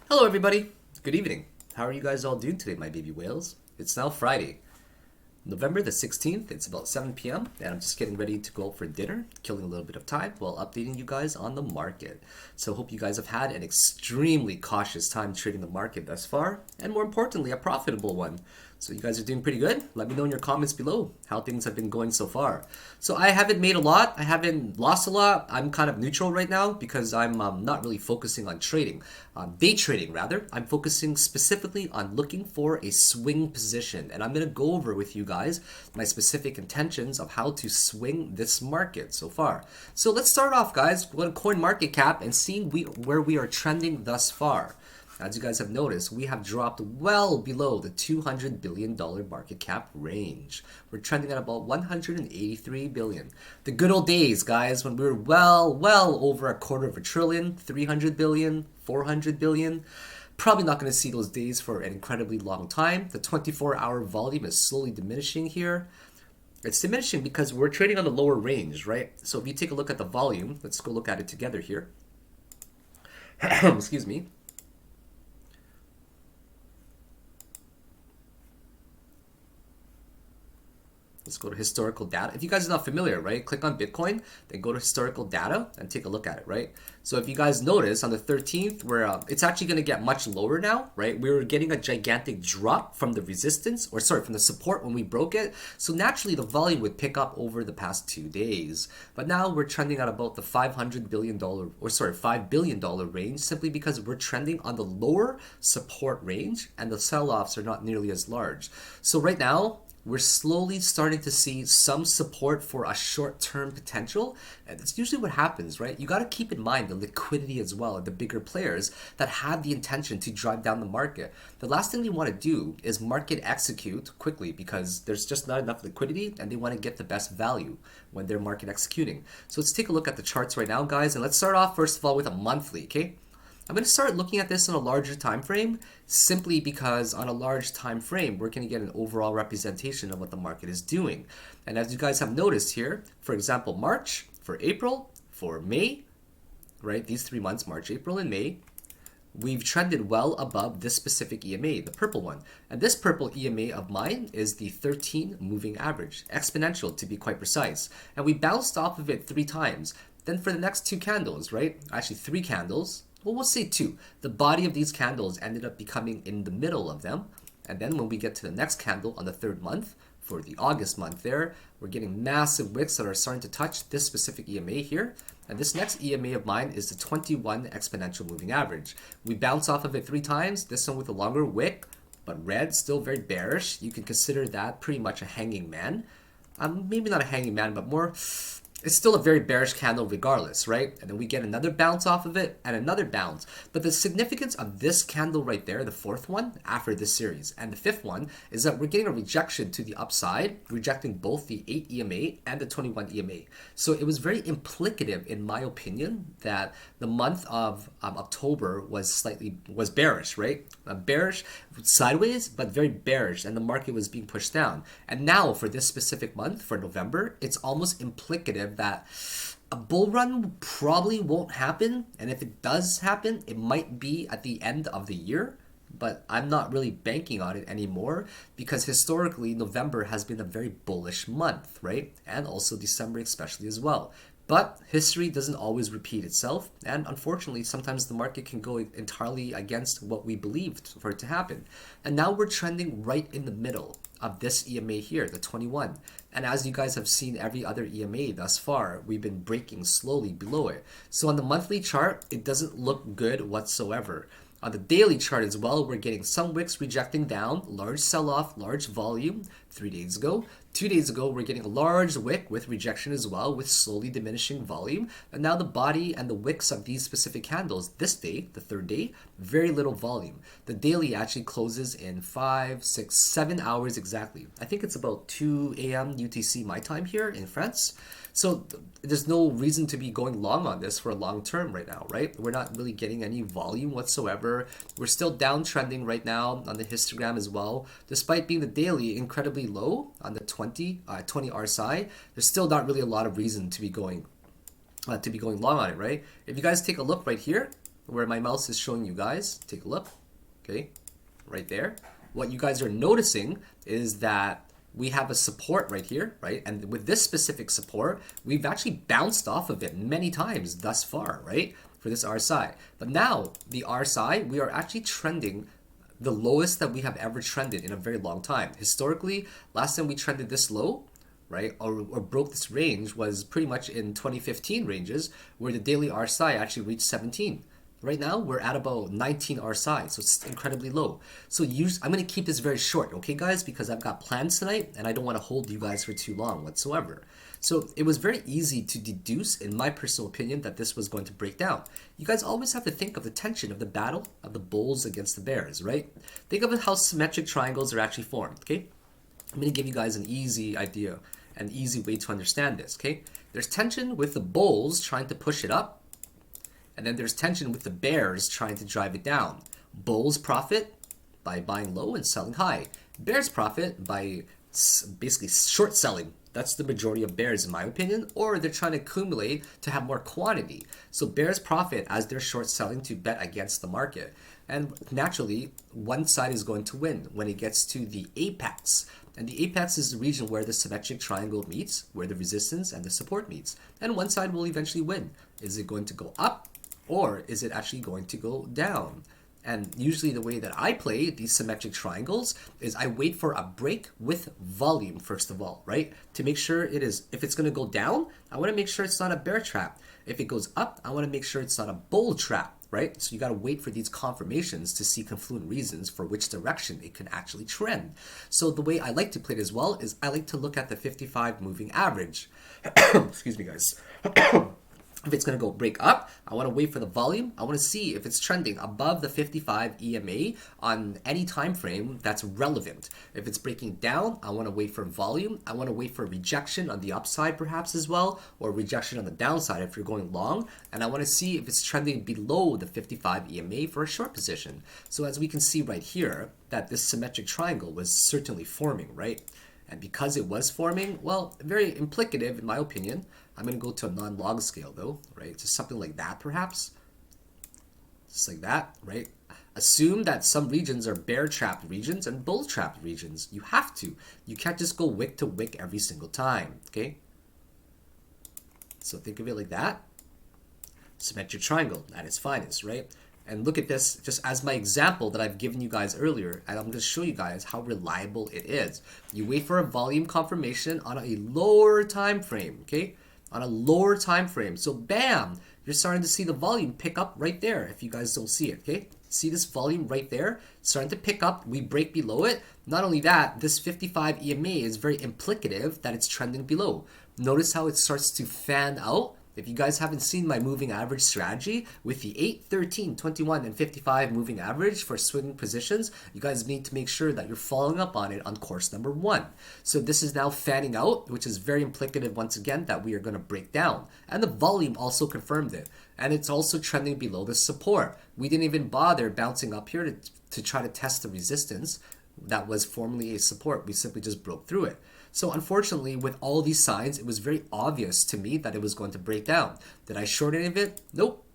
Hello everybody, good evening. How are you guys all doing today, my baby whales? It's now Friday, November the 16th. It's about 7 p.m. and I'm just getting ready to go out for dinner, killing a little bit of time while updating you guys on the market. So hope you guys have had an extremely cautious time trading the market thus far, and more importantly, a profitable one. So you guys are doing pretty good. Let me know in your comments below how things have been going so far. So I haven't made a lot. I haven't lost a lot. I'm kind of neutral right now because I'm not really focusing on trading. Day trading, rather. I'm focusing specifically on looking for a swing position. And I'm going to go over with you guys my specific intentions of how to swing this market so far. So let's start off, guys, with coin market cap and seeing where we are trending thus far. As you guys have noticed, we have dropped well below the $200 billion market cap range. We're trending at about $183 billion. The good old days, guys, when we were well over $250 billion, $300 billion, $400 billion. Probably not going to see those days for an incredibly long time. The 24-hour volume is slowly diminishing here. It's diminishing because we're trading on the lower range, right? So if you take a look at the volume, let's go look at it together here. Excuse me. Let's go to historical data. If you guys are not familiar, right, click on Bitcoin, then go to historical data and take a look at it, right? So if you guys notice on the 13th, where it's actually going to get much lower now, right? We were getting a gigantic drop from the resistance, or sorry, from the support when we broke it. So naturally the volume would pick up over the past 2 days. But now we're trending at about the $500 billion, or sorry, $5 billion range, simply because we're trending on the lower support range and the sell-offs are not nearly as large. So right now, we're slowly starting to see some support for a short-term potential. And that's usually what happens, right? You got to keep in mind the liquidity as well, and the bigger players that have the intention to drive down the market. The last thing they want to do is market execute quickly because there's just not enough liquidity and they want to get the best value when they're market executing. So let's take a look at the charts right now, guys. And let's start off first of all with a monthly, okay? I'm going to start looking at this on a larger time frame simply because on a large time frame, we're going to get an overall representation of what the market is doing. And as you guys have noticed here, for example, March, for April, for May, right? These 3 months, March, April, and May, we've trended well above this specific EMA, the purple one. And this purple EMA of mine is the 13 moving average, exponential to be quite precise. And we bounced off of it 3 times. Then for the next 2 candles, right? Actually 3 candles. Well, we'll say 2. The body of these candles ended up becoming in the middle of them. And then when we get to the next candle on the 3rd month, for the August month there, we're getting massive wicks that are starting to touch this specific EMA here. And this next EMA of mine is the 21 exponential moving average. We bounce off of it 3 times, this one with a longer wick, but red, still very bearish. You can consider that pretty much a hanging man. Maybe not a hanging man, but more... It's still a very bearish candle regardless, right? And then we get another bounce off of it and another bounce. But the significance of this candle right there, the 4th one after this series, and the 5th one is that we're getting a rejection to the upside, rejecting both the 8 EMA and the 21 EMA. So it was very implicative, in my opinion, that the month of October was bearish, right? Bearish sideways, but very bearish, and the market was being pushed down. And now for this specific month, for November, it's almost implicative that a bull run probably won't happen, and if it does happen, it might be at the end of the year, but I'm not really banking on it anymore because historically November has been a very bullish month, right? And also December especially as well. But history doesn't always repeat itself, and unfortunately, sometimes the market can go entirely against what we believed for it to happen. And now we're trending right in the middle of this EMA here, the 21. And as you guys have seen every other EMA thus far, we've been breaking slowly below it. So on the monthly chart, it doesn't look good whatsoever. On the daily chart as well, we're getting some wicks rejecting down, large sell-off, large volume 3 days ago. 2 days ago, we're getting a large wick with rejection as well, with slowly diminishing volume. And now the body and the wicks of these specific candles, this day, the 3rd day, very little volume. The daily actually closes in 5, 6, 7 hours exactly. I think it's about 2 a.m. UTC my time here in France. So there's no reason to be going long on this for a long term right now, right? We're not really getting any volume whatsoever. We're still downtrending right now on the histogram as well. Despite being the daily incredibly low on the 20 RSI, there's still not really a lot of reason to be going long on it, right? If you guys take a look right here, where my mouse is showing you guys, take a look, okay, right there. What you guys are noticing is that we have a support right here, right? And with this specific support, we've actually bounced off of it many times thus far, right? For this RSI. But now, the RSI, we are actually trending the lowest that we have ever trended in a very long time. Historically, last time we trended this low, right, or broke this range was pretty much in 2015 ranges, where the daily RSI actually reached 17. Right now, we're at about 19 RSI, so it's incredibly low. So I'm going to keep this very short, okay, guys, because I've got plans tonight, and I don't want to hold you guys for too long whatsoever. So it was very easy to deduce, in my personal opinion, that this was going to break down. You guys always have to think of the tension of the battle of the bulls against the bears, right? Think of how symmetric triangles are actually formed, okay? I'm going to give you guys an easy idea, an easy way to understand this, okay? There's tension with the bulls trying to push it up, and then there's tension with the bears trying to drive it down. Bulls profit by buying low and selling high. Bears profit by basically short selling. That's the majority of bears, in my opinion, or they're trying to accumulate to have more quantity. So bears profit as they're short selling to bet against the market. And naturally, one side is going to win when it gets to the apex. And the apex is the region where the symmetric triangle meets, where the resistance and the support meets. And one side will eventually win. Is it going to go up, or is it actually going to go down? And usually the way that I play these symmetric triangles is I wait for a break with volume, first of all, right? To make sure it is, if it's going to go down, I want to make sure it's not a bear trap. If it goes up, I want to make sure it's not a bull trap, right? So you got to wait for these confirmations to see confluent reasons for which direction it can actually trend. So the way I like to play it as well is I like to look at the 55 moving average. Excuse me, guys. If it's going to go break up, I want to wait for the volume. I want to see if it's trending above the 55 EMA on any time frame that's relevant. If it's breaking down, I want to wait for volume. I want to wait for rejection on the upside perhaps as well, or rejection on the downside if you're going long. And I want to see if it's trending below the 55 EMA for a short position. So as we can see right here, that this symmetric triangle was certainly forming, right? And because it was forming, well, very implicative in my opinion. I'm going to go to a non-log scale though, right? Just something like that perhaps. Just like that, right? Assume that some regions are bear trapped regions and bull trapped regions. You have to. You can't just go wick to wick every single time, okay? So think of it like that. Symmetric triangle at its finest, right? And look at this just as my example that I've given you guys earlier, and I'm going to show you guys how reliable it is. You wait for a volume confirmation on a lower time frame, okay? On a lower time frame. So bam, you're starting to see the volume pick up right there if you guys don't see it, okay? See this volume right there? Starting to pick up. We break below it. Not only that, this 55 EMA is very implicative that it's trending below. Notice how it starts to fan out. If you guys haven't seen my moving average strategy with the 8, 13, 21, and 55 moving average for swinging positions, you guys need to make sure that you're following up on it on course number 1. So this is now fanning out, which is very implicative once again that we are going to break down. And the volume also confirmed it. And it's also trending below the support. We didn't even bother bouncing up here to try to test the resistance that was formerly a support. We simply just broke through it. So unfortunately, with all these signs, it was very obvious to me that it was going to break down. Did I short any of it? Nope.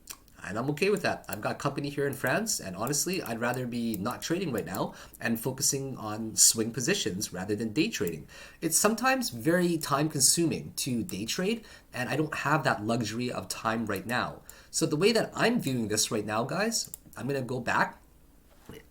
And I'm okay with that. I've got company here in France, and honestly, I'd rather be not trading right now and focusing on swing positions rather than day trading. It's sometimes very time consuming to day trade, and I don't have that luxury of time right now. So the way that I'm viewing this right now, guys, I'm going to go back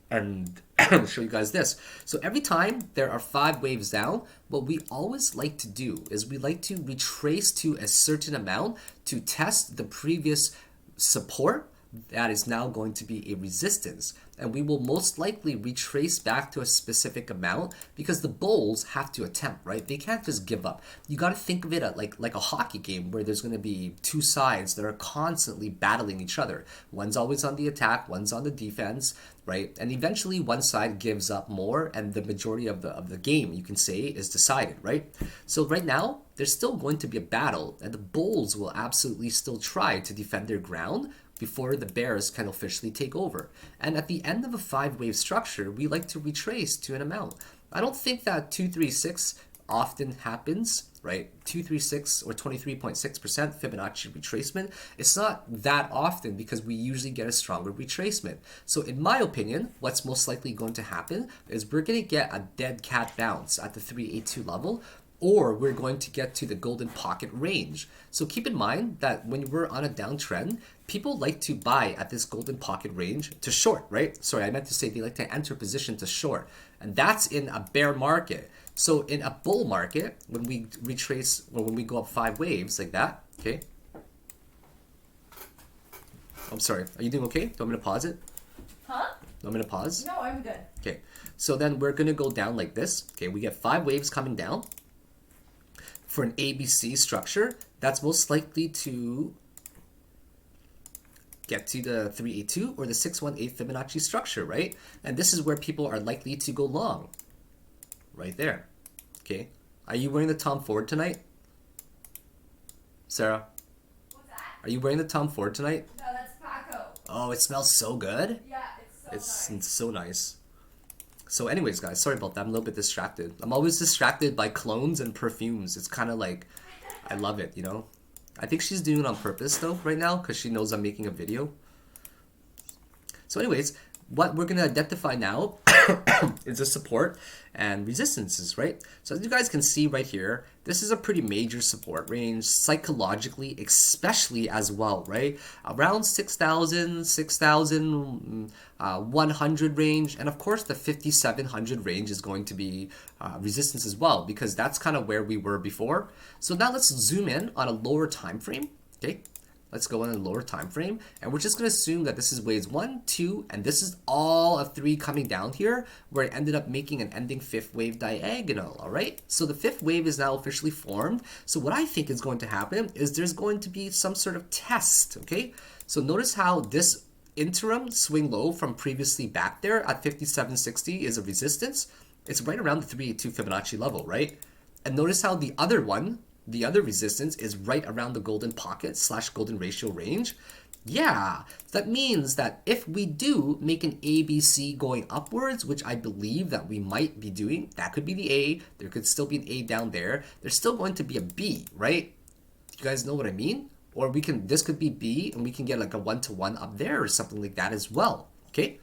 and show you guys this. So every time there are 5 waves down, what we always like to do is we like to retrace to a certain amount to test the previous support that is now going to be a resistance. And we will most likely retrace back to a specific amount because the bulls have to attempt, right? They can't just give up. You got to think of it like a hockey game where there's going to be 2 sides that are constantly battling each other. One's always on the attack, one's on the defense, right? And eventually one side gives up more and the majority of the game, you can say, is decided, right? So right now, there's still going to be a battle and the bulls will absolutely still try to defend their ground before the bears can officially take over. And at the end of a 5-wave structure, we like to retrace to an amount. I don't think that 236 often happens, right? 236 or 23.6% Fibonacci retracement. It's not that often because we usually get a stronger retracement. So in my opinion, what's most likely going to happen is we're going to get a dead cat bounce at the 382 level, or we're going to get to the golden pocket range. So keep in mind that when we're on a downtrend, people like to buy at this golden pocket range to short, right? Sorry, I meant to say they like to enter position to short. And that's in a bear market. So in a bull market, when we retrace, or when we go up 5 waves like that, okay? I'm sorry, are you doing okay? Do you want me to pause it? Huh? Do you want me to pause? No, I'm good. Okay, so then we're gonna go down like this. Okay, we get 5 waves coming down. For an ABC structure, that's most likely to get to the 382 or the 618 Fibonacci structure, right? And this is where people are likely to go long, right there. Okay, are you wearing the Tom Ford tonight, Sarah? What's that? Are you wearing the Tom Ford tonight? No, that's Paco. Oh, it smells so good. Yeah, it's so It's nice. so nice. So anyways, guys, sorry about that. I'm a little bit distracted. I'm always distracted by clones and perfumes. It's kind of like, I love it, you know? I think she's doing it on purpose, though, right now, because she knows I'm making a video. So anyways, what we're going to identify now is the support and resistances, right? So as you guys can see right here, this is a pretty major support range, psychologically, especially as well, right? Around 6,000, 6,100 range. And of course, the 5,700 range is going to be resistance as well, because that's kind of where we were before. So now let's zoom in on a lower time frame, okay? Let's go on a lower time frame, and we're just going to assume that this is waves 1, 2, and this is all of 3 coming down here, where it ended up making an ending 5th wave diagonal, all right? So the 5th wave is now officially formed. So what I think is going to happen is there's going to be some sort of test, okay? So notice how this interim swing low from previously back there at 5760 is a resistance. It's right around the 382 Fibonacci level, right? And notice how the other one, the other resistance, is right around the golden pocket / golden ratio range. Yeah, that means that if we do make an ABC going upwards, which I believe that we might be doing, that could be the A, there could still be an A down there, there's still going to be a B, right? You guys know what I mean? Or we can, this could be B, and we can get like a 1-to-1 up there or something like that as well, okay?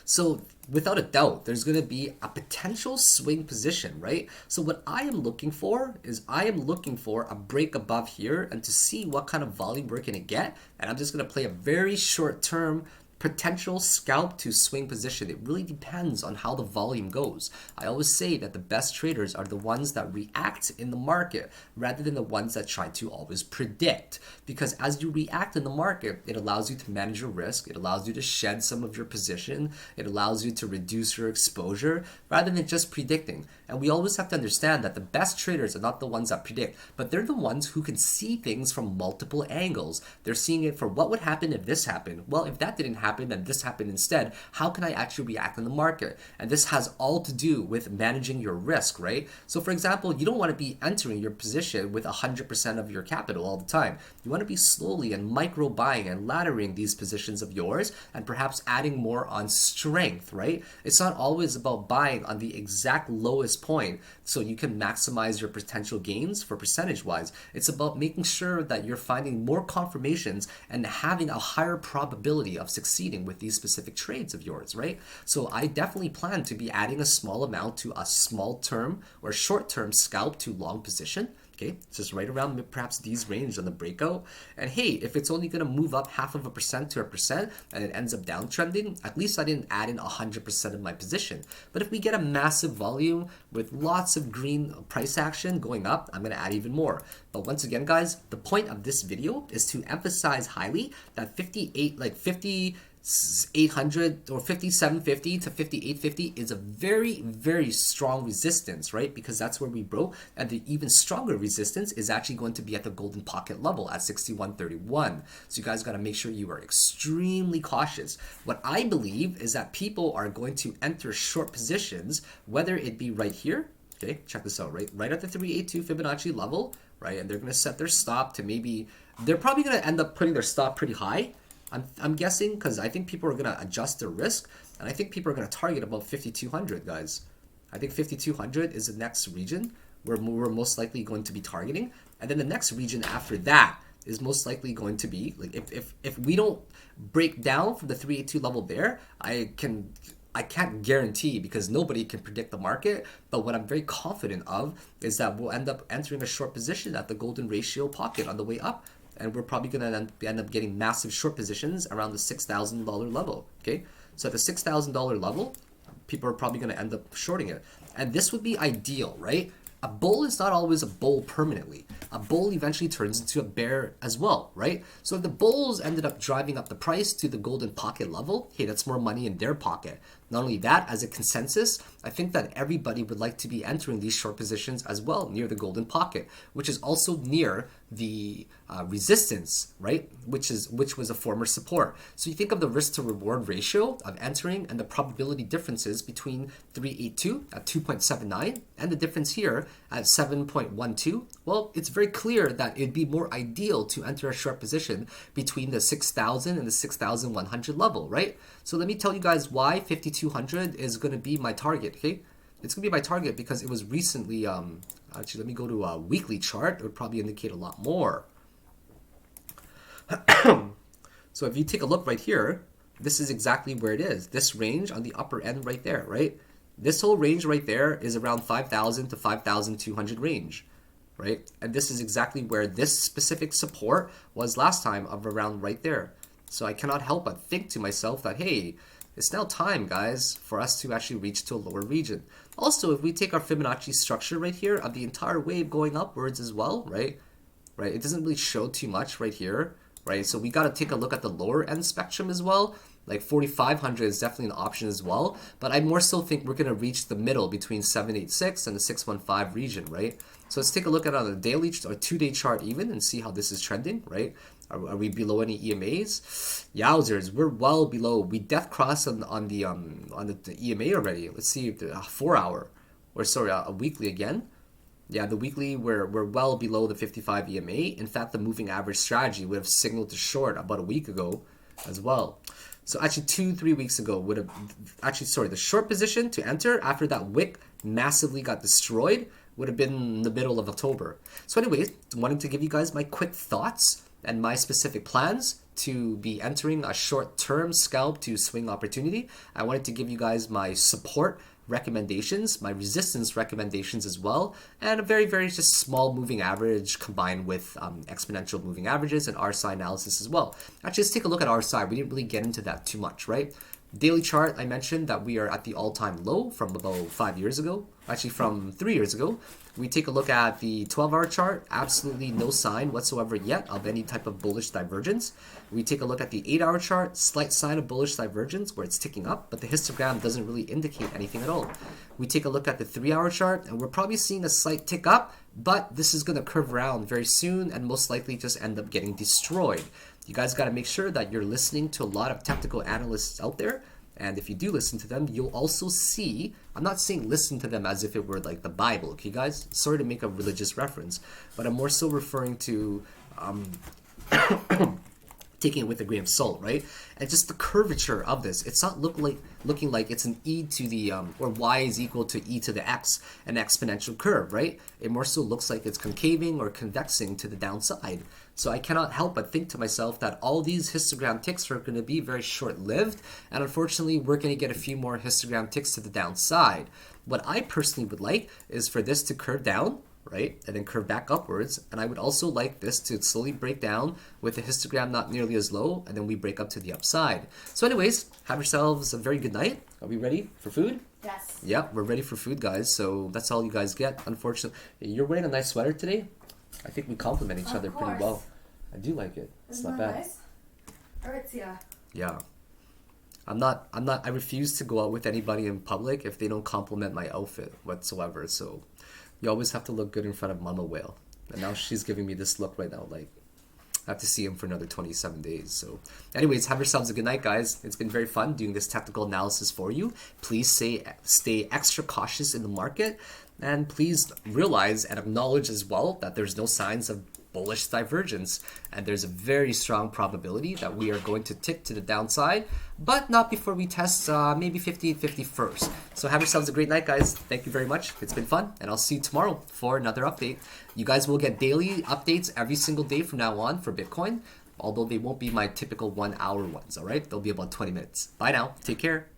So without a doubt, there's going to be a potential swing position, right? So what I am looking for is I am looking for a break above here and to see what kind of volume we're going to get. And I'm just going to play a very short term potential scalp to swing position. It really depends on how the volume goes. I always say that the best traders are the ones that react in the market rather than the ones that try to always predict. Because as you react in the market, it allows you to manage your risk. It allows you to shed some of your position. It allows you to reduce your exposure rather than just predicting. And we always have to understand that the best traders are not the ones that predict, but they're the ones who can see things from multiple angles. They're seeing it for what would happen if this happened. Well, if that didn't happen, and this happened instead, how can I actually react in the market? And this has all to do with managing your risk, right? So for example, you don't want to be entering your position with 100% of your capital all the time. You want to be slowly and micro buying and laddering these positions of yours and perhaps adding more on strength, right? It's not always about buying on the exact lowest point so you can maximize your potential gains for percentage wise. It's about making sure that you're finding more confirmations and having a higher probability of succeeding with these specific trades of yours, right? So I definitely plan to be adding a small amount to a small term or short term scalp to long position. Okay, it's just right around perhaps these range on the breakout. And hey, if it's only going to move up 0.5% to 1% and it ends up downtrending, at least I didn't add in 100% of my position. But if we get a massive volume with lots of green price action going up, I'm going to add even more. But once again, guys, the point of this video is to emphasize highly that 5,800 or 5,750 to 5,850 is a very, very strong resistance, right? Because that's where we broke, and the even stronger resistance is actually going to be at the golden pocket level at 61.31. So you guys got to make sure you are extremely cautious. What I believe is that people are going to enter short positions, whether it be right here. Okay, check this out, right at the 382 Fibonacci level, right? And they're going to set their stop to maybe, they're probably going to end up putting their stop pretty high. I'm guessing, because I think people are going to adjust their risk, and I think people are going to target about 5,200, guys. I think 5200 is the next region where we're most likely going to be targeting. And then the next region after that is most likely going to be, like, if we don't break down from the 382 level there, I can't guarantee because nobody can predict the market, but what I'm very confident of is that we'll end up entering a short position at the golden ratio pocket on the way up, and we're probably going to end up getting massive short positions around the $6,000 level, okay? So at the $6,000 level, people are probably going to end up shorting it. And this would be ideal, right? A bull is not always a bull permanently. A bull eventually turns into a bear as well, right? So if the bulls ended up driving up the price to the golden pocket level, hey, that's more money in their pocket. Not only that, as a consensus, I think that everybody would like to be entering these short positions as well near the golden pocket, which is also near the resistance, right? Which was a former support. So you think of the risk to reward ratio of entering and the probability differences between 382 at 2.79 and the difference here at 7.12. Well, it's very clear that it'd be more ideal to enter a short position between the 6,000 and the 6,100 level, right? So let me tell you guys why 5,200 is going to be my target, okay? It's going to be my target because it was recently, actually, let me go to a weekly chart. It would probably indicate a lot more. So if you take a look right here, this is exactly where it is. This range on the upper end right there, right? This whole range right there is around 5,000 to 5,200 range, right? And this is exactly where this specific support was last time of around right there. So I cannot help but think to myself that, hey, it's now time, guys, for us to actually reach to a lower region. Also, if we take our Fibonacci structure right here of the entire wave going upwards as well, right? It doesn't really show too much right here, right? So we got to take a look at the lower end spectrum as well. Like 4,500 is definitely an option as well. But I more so think we're going to reach the middle between 786 and the 615 region, right? So let's take a look at on a daily or 2-day chart even and see how this is trending, right? Are we below any EMAs? Yowzers, we're well below. We death crossed on the EMA already. Let's see if the 4-hour, or sorry, a weekly again. Yeah, the weekly we're well below the 55 EMA. In fact, the moving average strategy would have signaled to short about a week ago as well. So actually 2-3 weeks ago would have the short position to enter after that wick massively got destroyed would have been in the middle of October. So anyways, wanted to give you guys my quick thoughts and my specific plans to be entering a short-term scalp to swing opportunity. I wanted to give you guys my support recommendations, my resistance recommendations as well, and a very, very just small moving average combined with exponential moving averages and RSI analysis as well. Actually, let's take a look at RSI. We didn't really get into that too much, right? Daily chart, I mentioned that we are at the all-time low from about 5 years ago, actually from 3 years ago. We take a look at the 12-hour chart, absolutely no sign whatsoever yet of any type of bullish divergence. We take a look at the 8-hour chart, slight sign of bullish divergence where it's ticking up, but the histogram doesn't really indicate anything at all. We take a look at the 3-hour chart, and we're probably seeing a slight tick up, but this is going to curve around very soon and most likely just end up getting destroyed. You guys got to make sure that you're listening to a lot of technical analysts out there. And if you do listen to them, you'll also see, I'm not saying listen to them as if it were like the Bible, okay guys? Sorry to make a religious reference, but I'm more so referring to taking it with a grain of salt, right? And just the curvature of this. It's not looking like it's an e to the, or y is equal to e to the x, an exponential curve, right? It more so looks like it's concaving or convexing to the downside. So I cannot help but think to myself that all these histogram ticks are going to be very short-lived, and unfortunately we're going to get a few more histogram ticks to the downside. What I personally would like is for this to curve down, right, and then curve back upwards, and I would also like this to slowly break down with the histogram not nearly as low, and then we break up to the upside. So anyways, have yourselves a very good night. Are we ready for food? Yes. Yeah, we're ready for food, guys, so that's all you guys get. Unfortunately, you're wearing a nice sweater today. I think we complement each other pretty well. I do like it. It's not bad. Nice? Aritzia. Yeah. I refuse to go out with anybody in public if they don't compliment my outfit whatsoever. So you always have to look good in front of Mama Whale. And now she's giving me this look right now, like I have to see him for another 27 days. So anyways, have yourselves a good night, guys. It's been very fun doing this technical analysis for you. Please stay extra cautious in the market. And please realize and acknowledge as well that there's no signs of bullish divergence, and there's a very strong probability that we are going to tick to the downside, but not before we test maybe 50 first. So have yourselves a great night, guys. Thank you very much. It's been fun, and I'll see you tomorrow for another update. You guys will get daily updates every single day from now on for Bitcoin, although they won't be my typical 1 hour ones, all right? They'll be about 20 minutes. Bye now. Take care.